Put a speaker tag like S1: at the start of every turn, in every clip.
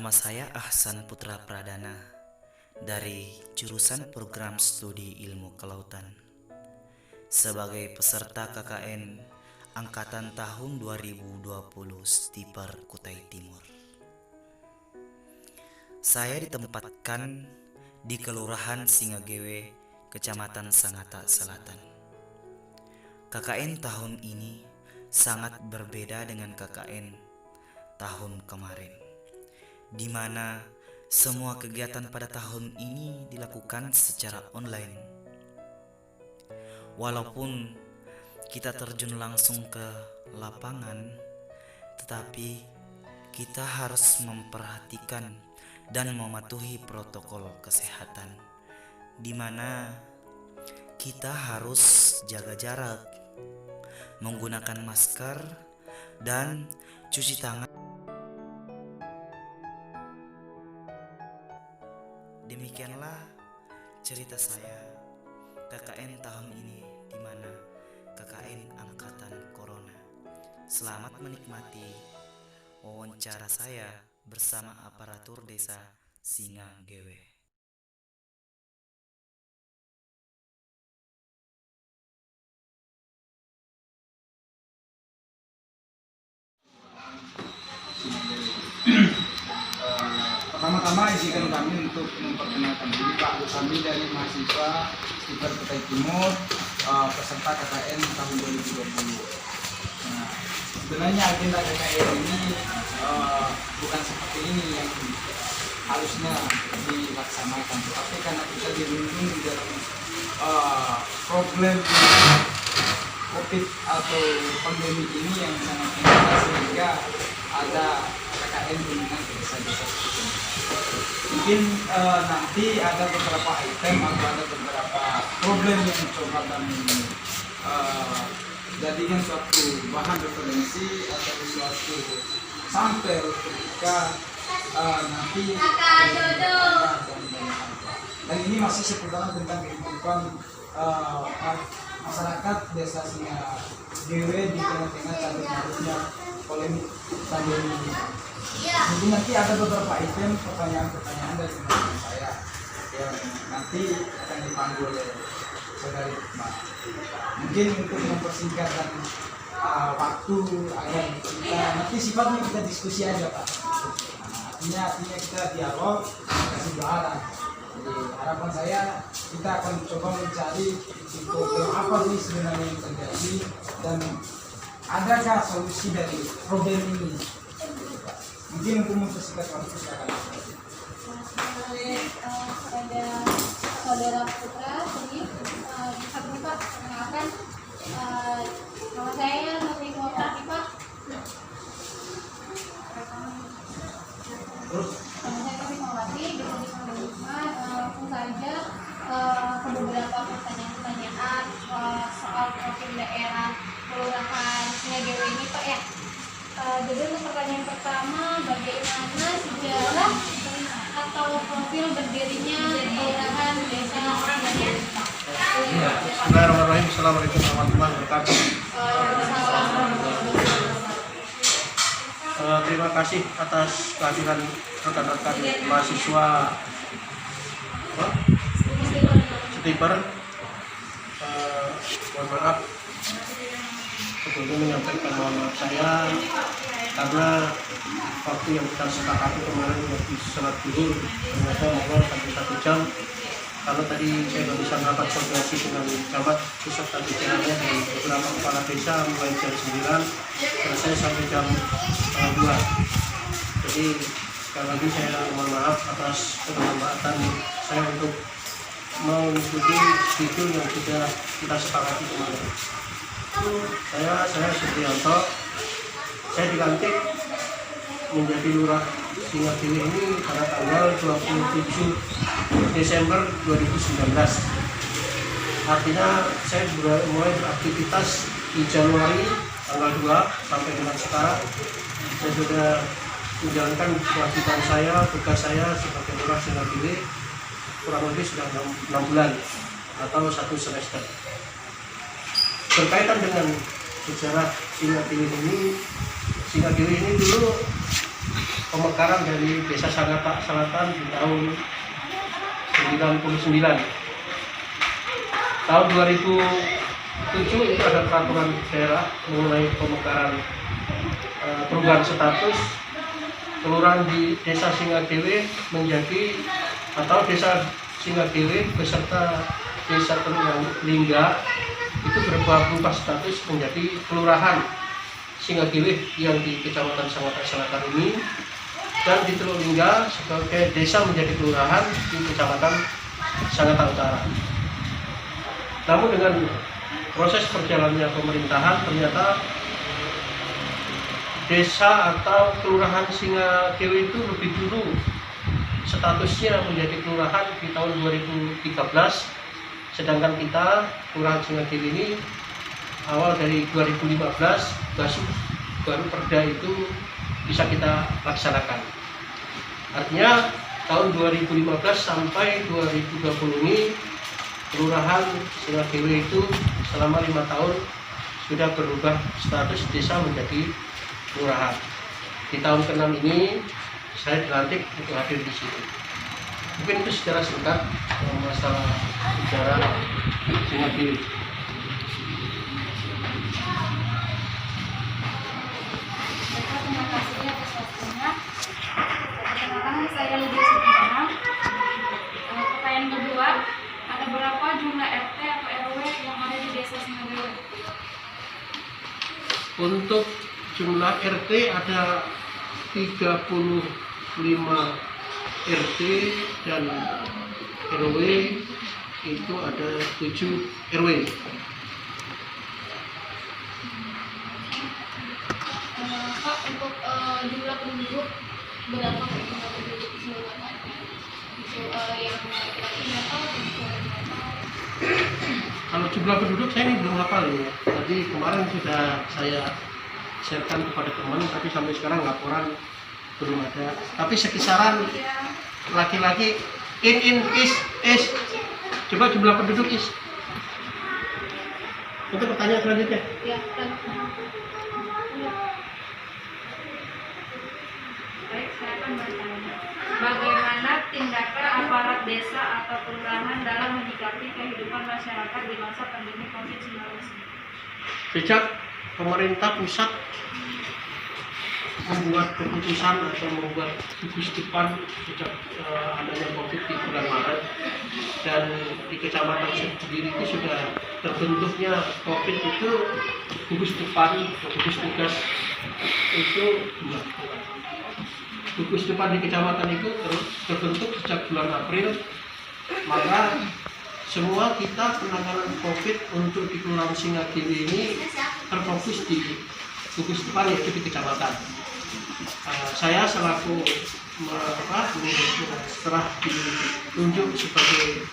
S1: Nama saya Ahsan Putra Pradana dari jurusan Program Studi Ilmu Kelautan sebagai peserta KKN Angkatan tahun 2020 Stiper Kutai Timur. Saya ditempatkan di Kelurahan Singagewe, Kecamatan Sangatta Selatan. KKN tahun ini sangat berbeda dengan KKN tahun kemarin, di mana semua kegiatan pada tahun ini dilakukan secara online. Walaupun kita terjun langsung ke lapangan, tetapi kita harus memperhatikan dan mematuhi protokol kesehatan, di mana kita harus jaga jarak, menggunakan masker, dan cuci tangan. Demikianlah cerita saya KKN tahun ini, di mana KKN Angkatan Corona. Selamat menikmati wawancara saya bersama aparatur desa Singagewe.
S2: Pertama-tama izinkan kami untuk memperkenalkan diri Pak. Kami dari mahasiswa Stiper Kutai Timur, peserta KKN tahun 2020. Nah, sebenarnya agenda KKN ini bukan seperti ini yang harusnya dilaksanakan, tetapi karena kita dirundung di dalam problem COVID atau pandemi ini yang sangat tinggi, sehingga ada KKN dengan desa-desa. Mungkin nanti ada beberapa item atau ada beberapa problem yang coba kami jadikan suatu bahan referensi atau suatu sampel ketika nanti dan ini masih seputar tentang kehidupan masyarakat desa Singagewe di tengah-tengah carut-marutnya polemik pandemi ini. Mungkin nanti ada beberapa item pertanyaan-pertanyaan dari teman-teman saya yang nanti akan dipanggil oleh saudari Hikmah. Mungkin untuk mempersingkat dan waktu agar kita nanti sifatnya kita diskusi aja Pak. Artinya kita dialog, kasih bahan. Jadi harapan saya kita akan coba mencari problem apa sih sebenarnya yang terjadi dan adakah solusi dari problem ini. Mungkin untuk mempersingkat waktu silakan.
S3: Kepada saudara Putra tadi bisa Pak mengenalkan nama saya Nuri Motar Pak. Nama saya Nuri Mawati, bisa dipanggil langsung saja ke beberapa pertanyaan soal profil daerah Kelurahan Singagewe ini Pak ya. Jadi untuk pertanyaan pertama, bagaimana sejarah atau profil berdirinya Kelurahan Desa Singagewe?
S4: Bismillahirrahmanirrahim. Assalamualaikum warahmatullahi wabarakatuh. Terima kasih atas kehadiran rekan-rekan mahasiswa Stiper. Mohon maaf sebelumnya menyampaikan mohon maaf saya karena waktu yang kita sepakati kemarin waktu sholat zuhur ternyata molor sampai 1 jam, karena tadi saya nggak bisa merapat koordinasi dengan camat pusat jajarannya dan beberapa kepala desa mulai jam 9 selesai sampai jam 2. Jadi sekali lagi saya mohon maaf atas keterlambatan saya untuk mengikuti schedule yang sudah kita sepakati kemarin. Saya Supriyanto, saya dilantik menjadi lurah Singagewe ini pada tanggal 27 Desember 2019. Artinya saya mulai beraktivitas di Januari tanggal 2 sampai dengan sekarang. Saya sudah menjalankan kewajiban saya, tugas saya sebagai lurah Singagewe kurang lebih sudah 6 bulan atau 1 semester. Berkaitan dengan sejarah Singagewe ini dulu pemekaran dari Desa Sangatta Selatan di tahun 99. Tahun 2007 itu ada peraturan daerah mengenai pemekaran perubahan status kelurahan di Desa Singadewe menjadi atau Desa Singadewe beserta Desa Teluk Lingga itu berubah status menjadi kelurahan Singadewe yang di Kecamatan Sangatta Selatan ini, dan di Teluk Lingga sebagai desa menjadi kelurahan di Kecamatan Sangatta Utara. Namun dengan proses perjalannya pemerintahan ternyata desa atau kelurahan Singadewe itu lebih dulu statusnya menjadi kelurahan di tahun 2013, sedangkan kita kelurahan Singadewe ini awal dari 2015 baru perda itu bisa kita laksanakan. Artinya tahun 2015 sampai 2020 ini kelurahan Singadewe itu selama 5 tahun sudah berubah status desa menjadi kelurahan. Di tahun ke-6 ini saya dilantik untuk hadir di sini. Mungkin itu secara singkat masalah sejarah Singadewe.
S3: Terima kasih atas waktunya. Perkenalkan, saya Lydia Supriana. Pertanyaan kedua, ada berapa jumlah RT atau RW yang ada di Desa Singadewe?
S4: Untuk jumlah RT ada 35 RT dan RW itu ada 7 RW.
S3: Pak, untuk jumlah penduduk berapa jumlah penduduk keseluruhan? Itu yang laki-laki berapa, perempuan berapa?
S4: Kalau jumlah penduduk saya ini belum hafal ya. Tadi kemarin sudah saya sharekan kepada teman, tapi sampai sekarang laporan belum ada. Tapi sekisaran laki-laki is. Coba jumlah penduduk is. Untuk pertanyaan selanjutnya.
S3: Ya,
S5: Baik, saya akan bertanya. Bagaimana tindakan aparat desa atau kelurahan dalam menyikapi kehidupan masyarakat di masa pandemi COVID-19?
S4: Sejak pemerintah pusat membuat keputusan atau membuat gugus tugas sejak adanya COVID di bulan Maret, dan di kecamatan sendiri itu sudah terbentuknya COVID itu gugus tugas itu gugus tugas di kecamatan itu terbentuk sejak bulan April. Maka semua kita penanganan COVID untuk di Kelurahan Singadewe ini terfokus di gugus tugas yaitu di kecamatan. Saya selaku setelah ditunjuk sebagai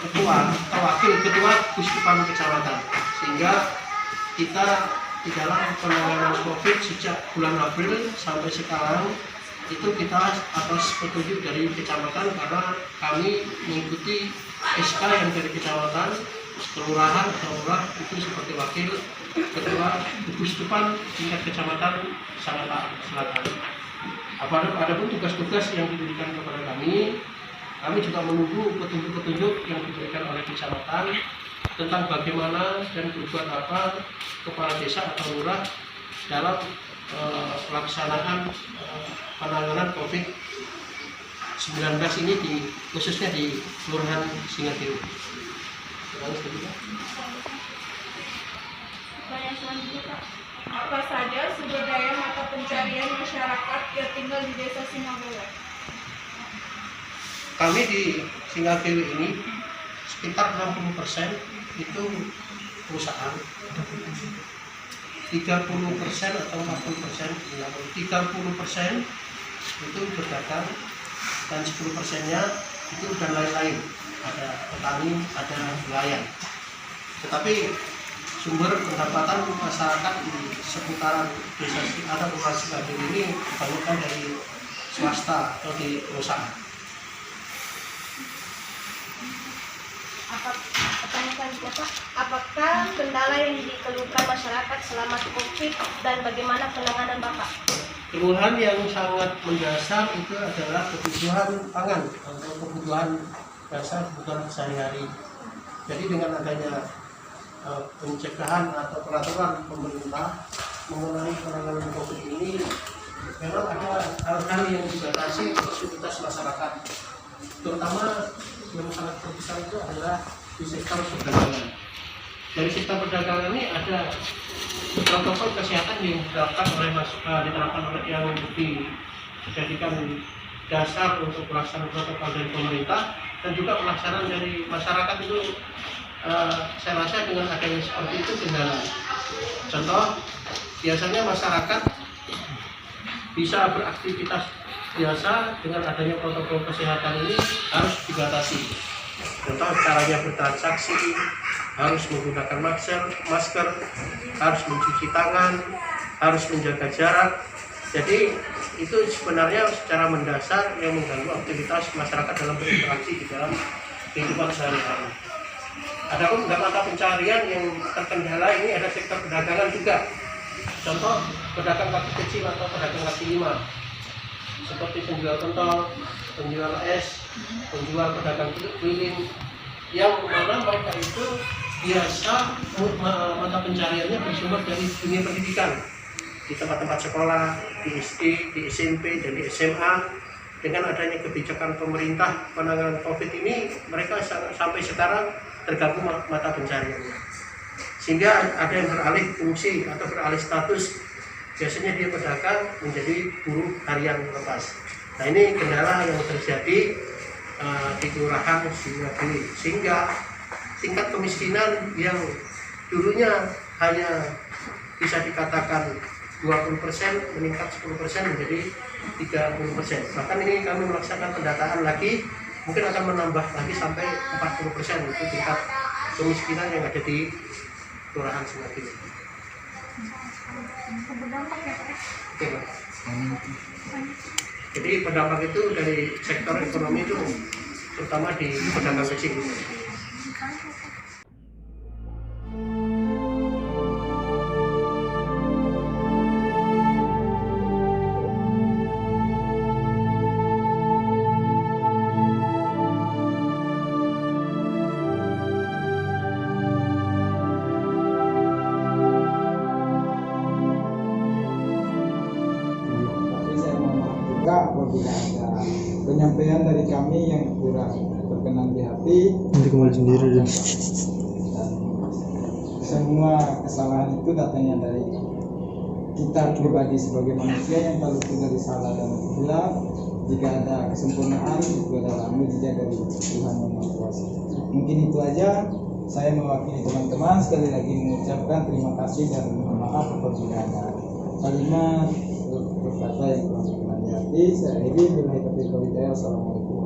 S4: ketua atau wakil ketua gugus tugas kecamatan, sehingga kita di dalam penanganan COVID sejak bulan April sampai sekarang itu kita atas petunjuk dari kecamatan, karena kami mengikuti SK yang dari kecamatan, kelurahan atau lurah itu sebagai wakil ketua gugus tugas tingkat kecamatan Sangatta Selatan. Adapun tugas-tugas yang diberikan kepada kami juga menunggu petunjuk-petunjuk yang diberikan oleh kecamatan tentang bagaimana dan berbuat apa kepala desa atau lurah dalam pelaksanaan penanganan COVID-19 ini khususnya di Kelurahan Singadewe.
S5: Pertanyaan selanjutnya, Pak. Apa saja sumber daya mata pencarian masyarakat yang tinggal di Desa Singadewe?
S4: Kami di Singadewe ini sekitar 60% itu perusahaan, 30% atau 40% 30% itu berdagang, dan 10%-nya itu dan lain-lain, ada petani, ada nelayan. Tetapi sumber pendapatan masyarakat di seputaran desa atau Kelurahan Singadewe ini kebanyakan dari swasta atau di perusahaan.
S6: Pertanyaan selanjutnya, Pak, apakah kendala yang dikeluhkan masyarakat selama COVID dan bagaimana penanganan Bapak?
S4: keluhan yang sangat mendasar itu adalah kebutuhan pangan atau kebutuhan dasar, kebutuhan sehari-hari. Jadi dengan adanya pencegahan atau peraturan pemerintah mengenai penanganan COVID ini, memang ada hal-hal yang dibatasi aktivitas masyarakat, terutama yang sangat terbesar itu adalah di sektor perdagangan. Dari sektor perdagangan ini ada protokol kesehatan yang diterapkan oleh yang dijadikan dasar untuk pelaksanaan protokol dari pemerintah dan juga pelaksanaan dari masyarakat itu. Saya rasa dengan adanya seperti itu kendala. Contoh, biasanya masyarakat bisa beraktivitas biasa, dengan adanya protokol kesehatan ini harus dibatasi. Contoh, caranya bertransaksi harus menggunakan masker, harus mencuci tangan, harus menjaga jarak. Jadi itu sebenarnya secara mendasar yang mengganggu aktivitas masyarakat dalam berinteraksi di dalam kehidupan sehari-hari. Adapun mata pencarian yang terkendala ini ada sektor perdagangan juga. Contoh, pedagang kaki kecil atau pedagang kaki lima, seperti penjual pentol, penjual es, penjual pedagang keliling, yang mana mereka itu biasa mata pencariannya bersumber dari dunia pendidikan, di tempat-tempat sekolah, di SD, di SMP, dan di SMA. Dengan adanya kebijakan pemerintah penanganan COVID ini, mereka sampai sekarang tergabung mata pencariannya, sehingga ada yang beralih fungsi atau beralih status. Biasanya dia pedagang menjadi buruh harian lepas. Nah, ini kendala yang terjadi di kelurahan Singagili, sehingga tingkat kemiskinan yang dulunya hanya bisa dikatakan 20% meningkat 10% menjadi 30%. Bahkan ini kami melaksanakan pendataan lagi, mungkin akan menambah lagi sampai 40% itu tingkat kemiskinan yang ada di kelurahan Singagili. Oke, Pak. Jadi berdampak itu dari sektor ekonomi itu, terutama di pedagang kecil.
S2: Apabila ada penyampaian dari kami yang kurang berkenan di hati, dan semua kesalahan itu datangnya dari kita pribadi sebagai manusia yang tahu dari salah dan hilaf. Jika ada kesempurnaan itu adalah mujizat dari Tuhan yang Maha Kuasa. Mungkin itu aja. Saya mewakili teman-teman sekali lagi mengucapkan terima kasih dan mohon maaf apabila ada kalimat berkata yang kurang berkenan di hati. Saya Edi, Assalamualaikum